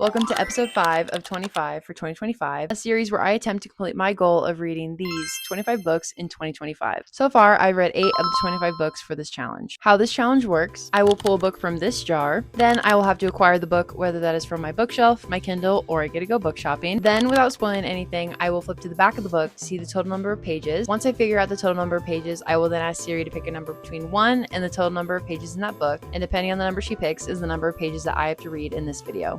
Welcome to episode 5 of 25 for 2025, a series where I attempt to complete my goal of reading these 25 books in 2025. So far, I've read 8 of the 25 books for this challenge. How this challenge works, I will pull a book from this jar, then I will have to acquire the book, whether that is from my bookshelf, my Kindle, or I get to go book shopping. Then, without spoiling anything, I will flip to the back of the book to see the total number of pages. Once I figure out the total number of pages, I will then ask Siri to pick a number between 1 and the total number of pages in that book, and depending on the number she picks is the number of pages that I have to read in this video.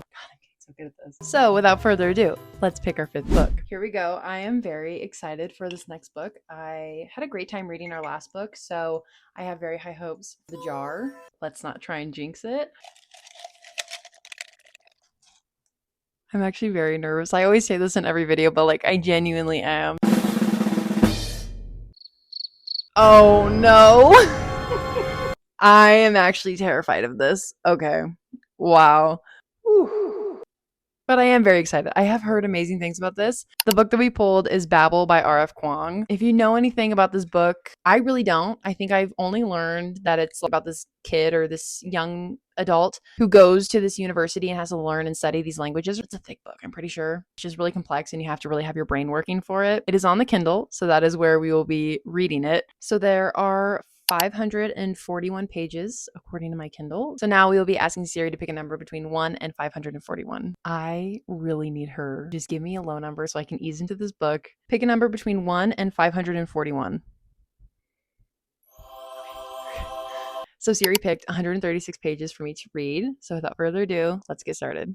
So good at this. So without further ado, let's pick our 5th book. Here we go. I am very excited for this next book. I had a great time reading our last book, so I have very high hopes for the jar. Let's not try and jinx it. I'm actually very nervous. I always say this in every video, but I genuinely am. Oh no! I am actually terrified of this. Okay. Wow. Whew. But I am very excited. I have heard amazing things about this. The book that we pulled is Babel by R.F. Kuang. If you know anything about this book, I really don't. I think I've only learned that it's about this kid or this young adult who goes to this university and has to learn and study these languages. It's a thick book, I'm pretty sure. It's just really complex and you have to really have your brain working for it. It is on the Kindle, so that is where we will be reading it. So there are 541 pages according to my Kindle. So now we will be asking Siri to pick a number between 1 and 541. I really need her to just give me a low number so I can ease into this book. Pick a number between 1 and 541. So Siri picked 136 pages for me to read. So without further ado, let's get started.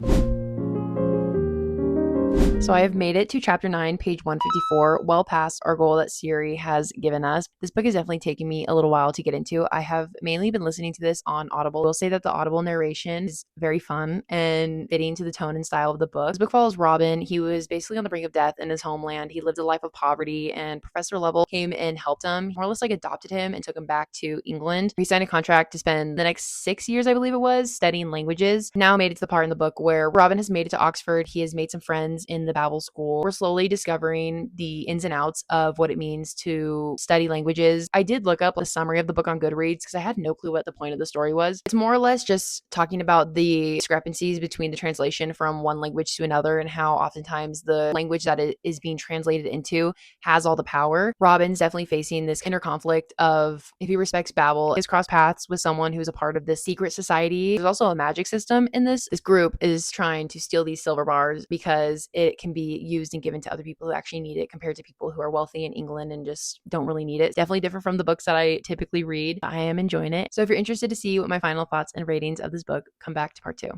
So I have made it to chapter 9, page 154, well past our goal that Siri has given us. This book is definitely taking me a little while to get into. I have mainly been listening to this on Audible. I will say that the Audible narration is very fun and fitting to the tone and style of the book. This book follows Robin. He was basically on the brink of death in his homeland. He lived a life of poverty, and Professor Lovell came and helped him, more or less adopted him and took him back to England. He signed a contract to spend the next 6 years, I believe it was, studying languages. Now made it to the part in the book where Robin has made it to Oxford. He has made some friends in the Babel school. We're slowly discovering the ins and outs of what it means to study languages. I did look up a summary of the book on Goodreads because I had no clue what the point of the story was. It's more or less just talking about the discrepancies between the translation from one language to another and how oftentimes the language that it is being translated into has all the power. Robin's definitely facing this inner conflict of if he respects Babel, he's crossed paths with someone who's a part of this secret society. There's also a magic system in this. This group is trying to steal these silver bars because it can be used and given to other people who actually need it compared to people who are wealthy in England and just don't really need it. It's definitely different from the books that I typically read. I am enjoying it. So if you're interested to see what my final thoughts and ratings of this book, come back to part 2.